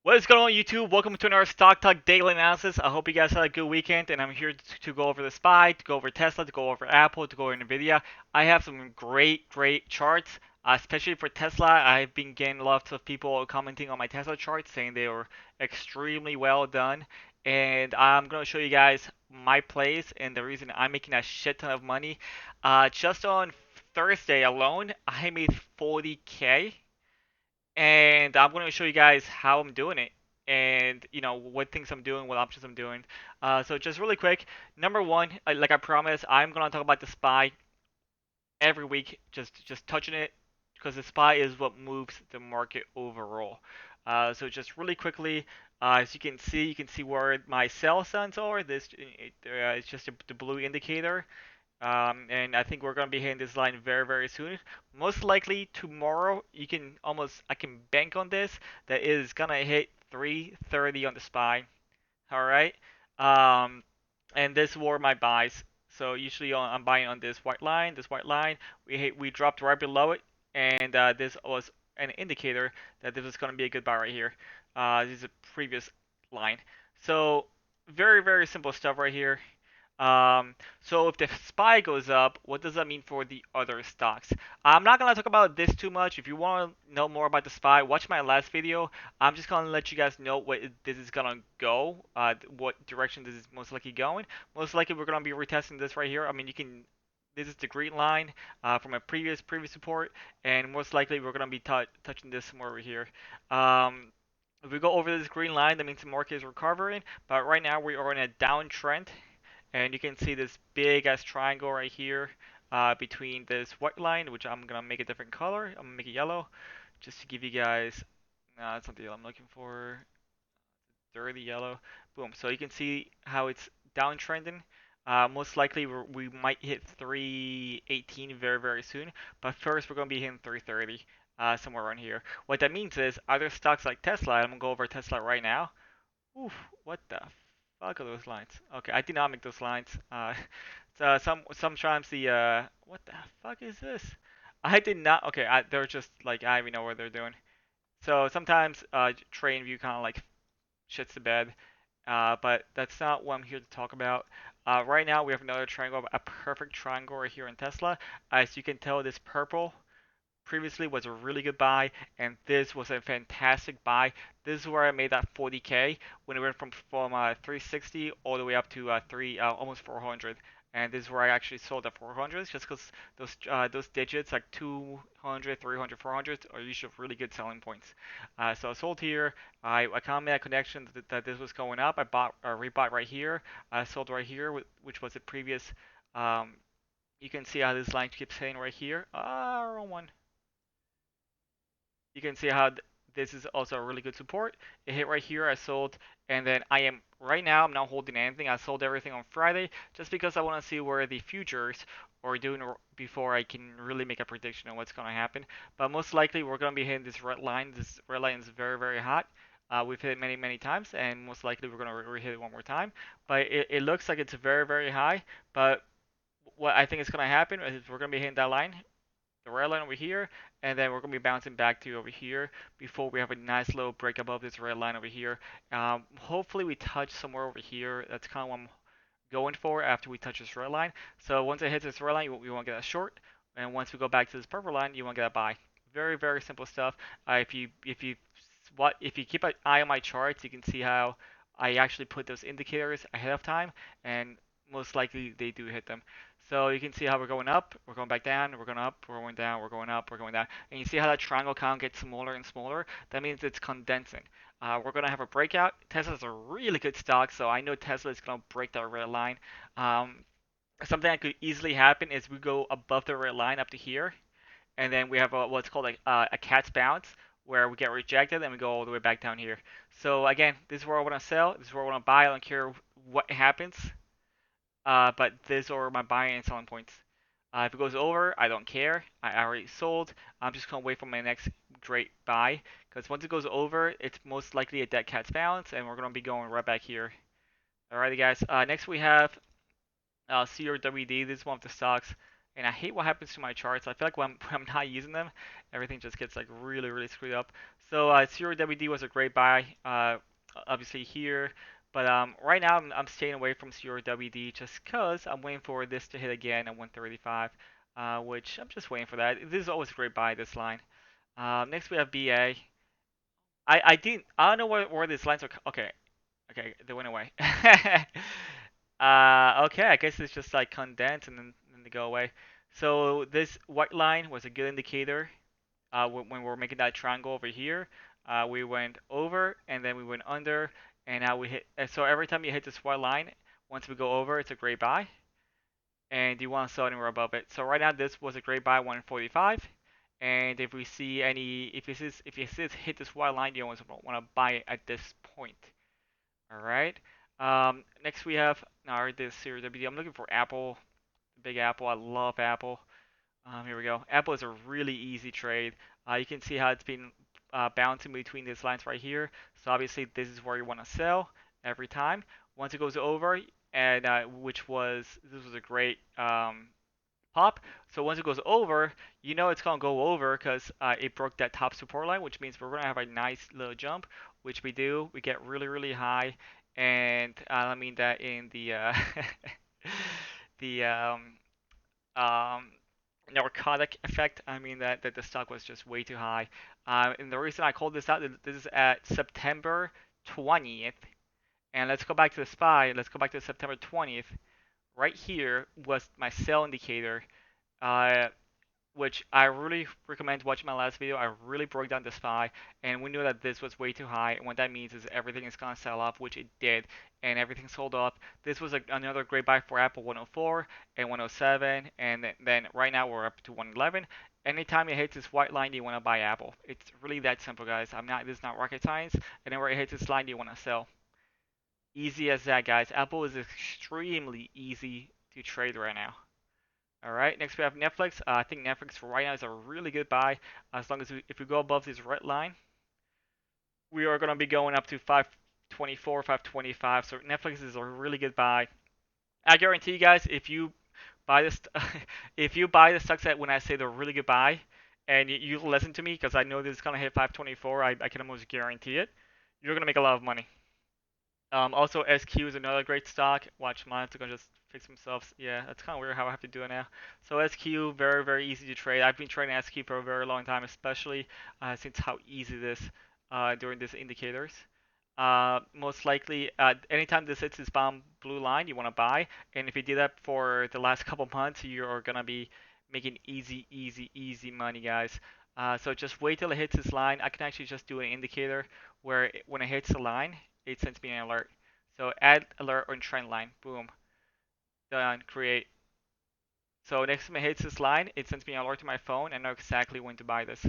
What is going on, YouTube? Welcome to another Stock Talk Daily Analysis. I hope you guys had a good weekend, and I'm here to go over the SPY, to go over Tesla, to go over Apple, to go over Nvda. I have some great charts, especially for Tesla. I've been getting lots of people commenting on my Tesla charts, saying they were extremely well done, and I'm going to show you guys my plays and the reason I'm making a shit ton of money. Just on Thursday alone, I made 40K, and I'm going to show you guys how I'm doing it and what things I'm doing, what options I'm doing. So just really quick, number one, like I promised, I'm going to talk about the SPY every week, just touching it because the SPY is what moves the market overall. So just really quickly, as you can see where my sell signs are. It's just the blue indicator. And I think we're gonna be hitting this line very soon. Most likely tomorrow. I can bank on this. That is gonna hit 330 on the SPY. All right. Um, and this were my buys. So usually I'm buying on this white line. This white line, we dropped right below it, and this was an indicator that this was gonna be a good buy right here. This is a previous line. So very simple stuff right here. So if the SPY goes up, what does that mean for the other stocks? I'm not gonna talk about this too much. If you want to know more about the SPY, watch my last video. I'm just gonna let you guys know this is gonna go, what direction this is most likely going. Most likely we're gonna be retesting this right here. I mean, you can. This is the green line from a previous support, and most likely we're gonna be touching this somewhere over here. Um, if we go over this green line, that means the market is recovering. But right now we are in a downtrend, and you can see this big ass triangle right here between this white line, which I'm gonna make a different color. I'm gonna make it yellow, just to give you guys. No, that's not the yellow I'm looking for. Dirty yellow. Boom. So you can see how it's downtrending. Most likely we might hit 318 very soon, but first we're gonna be hitting 330. Somewhere around here. What that means is other stocks like Tesla. I'm gonna go over Tesla right now. Oof, what the fuck are those lines? Okay, I did not make those lines. So sometimes what the fuck is this? I did not. Okay, they're just like I don't even know what they're doing. So sometimes train view kind of like shits the bed. But that's not what I'm here to talk about. Right now we have another triangle, a perfect triangle right here in Tesla. As you can tell, this purple previously was a really good buy, and this was a fantastic buy. This is where I made that 40K when it went from 360 all the way up to almost 400. And this is where I actually sold at 400, just because those digits like 200, 300, 400 are usually really good selling points. So I sold here. I kind of made a connection that this was going up. I rebought right here. I sold right here, which was the previous. Um, you can see how this line keeps hitting right here. Wrong one. You can see how this is also a really good support. It hit right here. I sold, and then right now I'm not holding anything. I sold everything on Friday just because I want to see where the futures are doing before I can really make a prediction on what's going to happen. But most likely we're going to be hitting this red line. This red line is very hot. We've hit it many times, and most likely we're going to re-hit it one more time. But it looks like it's very high. But what I think is going to happen is we're going to be hitting that line, the red line over here, and then we're going to be bouncing back to over here before we have a nice little break above this red line over here. Hopefully we touch somewhere over here. That's kind of what I'm going for after we touch this red line. So once it hits this red line, you want to get a short, and once we go back to this purple line, you want to get a buy. Very simple stuff. If you keep an eye on my charts, you can see how I actually put those indicators ahead of time, and most likely they do hit them. So you can see how we're going up, we're going back down, we're going up, we're going down, we're going up, we're going down. And you see how that triangle count gets smaller and smaller? That means it's condensing. We're going to have a breakout. Tesla's a really good stock, so I know Tesla is going to break that red line. Something that could easily happen is we go above the red line up to here, and then we have what's called a cat's bounce, where we get rejected and we go all the way back down here. So again, this is where I want to sell. This is where I want to buy. I don't care what happens. But these are my buying and selling points. If it goes over, I don't care. I already sold. I'm just gonna wait for my next great buy, because once it goes over, it's most likely a dead cat's balance, and we're gonna be going right back here. Alrighty, guys. Next we have CRWD. This is one of the stocks And I hate what happens to my charts. I feel like when I'm not using them, everything just gets like really, really screwed up. So CRWD was a great buy, obviously here. But right now I'm staying away from CRWD just because I'm waiting for this to hit again at 135, which I'm just waiting for that. This is always a great buy, this line. Next we have BA. I don't know where these lines are. Okay, okay, they went away. Okay, I guess it's just like condensed and then they go away. So this white line was a good indicator when we're making that triangle over here. We went over and then we went under, and now we hit. So every time you hit this white line, once we go over, it's a great buy, and you want to sell anywhere above it. So right now this was a great buy, 145. And if we see any, if you see this hit this white line, you always want to buy it at this point. All right. Next we have now this CRWD. I'm looking for Apple, Big Apple. I love Apple. Here we go. Apple is a really easy trade. You can see how it's been bouncing between these lines right here. So obviously this is where you want to sell every time. Once it goes over, and this was a great pop. So once it goes over, you know it's gonna go over because it broke that top support line, which means we're gonna have a nice little jump, which we do. We get really really high, and I mean that in the the um, narcotic effect. I mean that the stock was just way too high. And the reason I called this out, this is at September 20th. And let's go back to the SPY. Let's go back to September 20th. Right here was my sell indicator. Uh, which I really recommend watching my last video. I really broke down the SPY, and we knew that this was way too high. And what that means is everything is gonna sell off, which it did, and everything sold off. This was another great buy for Apple, 104 and 107, and then right now we're up to 111. Anytime it hits this white line, you want to buy Apple. It's really that simple, guys. This is not rocket science. And then where it hits this line, you want to sell. Easy as that, guys. Apple is extremely easy to trade right now. All right, next we have Nflx. I think Nflx right now is a really good buy. As long as if we go above this red line, we are going to be going up to 524, 525. So Nflx is a really good buy. I guarantee you guys, if you buy this, if you buy the stocks that when I say they're really good buy, and you listen to me because I know this is going to hit 524, I can almost guarantee it. You're going to make a lot of money. Also, SQ is another great stock. Watch mine, it's gonna just fix themselves. Yeah, that's kind of weird how I have to do it now. So SQ, very, very easy to trade. I've been trading SQ for a very long time, especially since how easy it is during these indicators. Most likely, anytime this hits this bottom blue line, you want to buy. And if you do that for the last couple months, you're gonna be making easy, easy, easy money, guys. So just wait till it hits this line. I can actually just do an indicator where when it hits the line, it sends me an alert. So add alert on trend line. Boom. Done. Create. So next time it hits this line, it sends me an alert to my phone. And I know exactly when to buy this.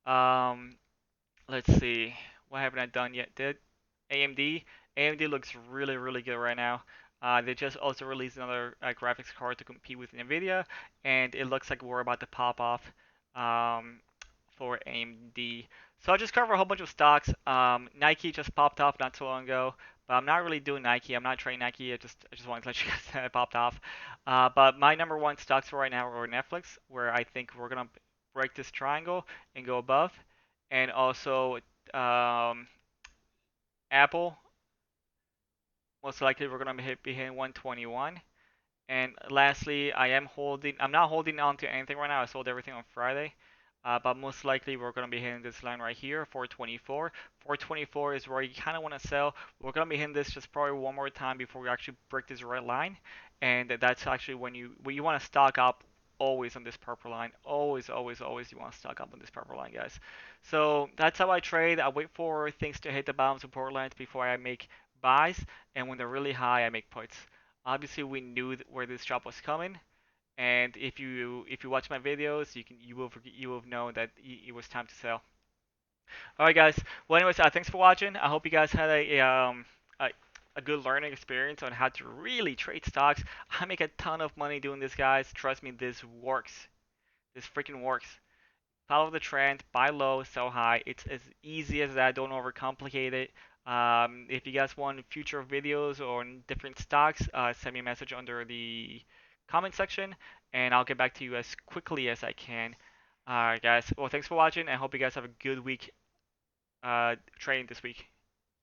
Um, let's see. What haven't I done yet? Did AMD? AMD looks really, really good right now. They just also released another graphics card to compete with Nvda, and it looks like we're about to pop off for AMD. So I'll just cover a whole bunch of stocks. Nike just popped off not too long ago, but I'm not really doing Nike. I'm not trading Nike. I just wanted to let you guys know it popped off. But my number one stocks for right now are Nflx, where I think we're gonna break this triangle and go above, and also um, Apple. Most likely we're gonna be hitting 121. And lastly, I'm not holding on to anything right now. I sold everything on Friday. But most likely we're going to be hitting this line right here, 424. 424 is where you kind of want to sell. We're going to be hitting this just probably one more time before we actually break this red line. And that's actually when you want to stock up always on this purple line. Always, always, always you want to stock up on this purple line, guys. So that's how I trade. I wait for things to hit the bottom support lines before I make buys. And when they're really high, I make puts. Obviously, we knew where this drop was coming, and if you watch my videos, you will know that it was time to sell. All right, guys. Well, anyways, thanks for watching. I hope you guys had a a good learning experience on how to really trade stocks. I make a ton of money doing this, guys. Trust me, this works. This freaking works. Follow the trend, buy low, sell high. It's as easy as that. Don't overcomplicate it. If you guys want future videos on different stocks, send me a message under the comment section, and I'll get back to you as quickly as I can. Alright, guys. Well, thanks for watching, and I hope you guys have a good week trading this week.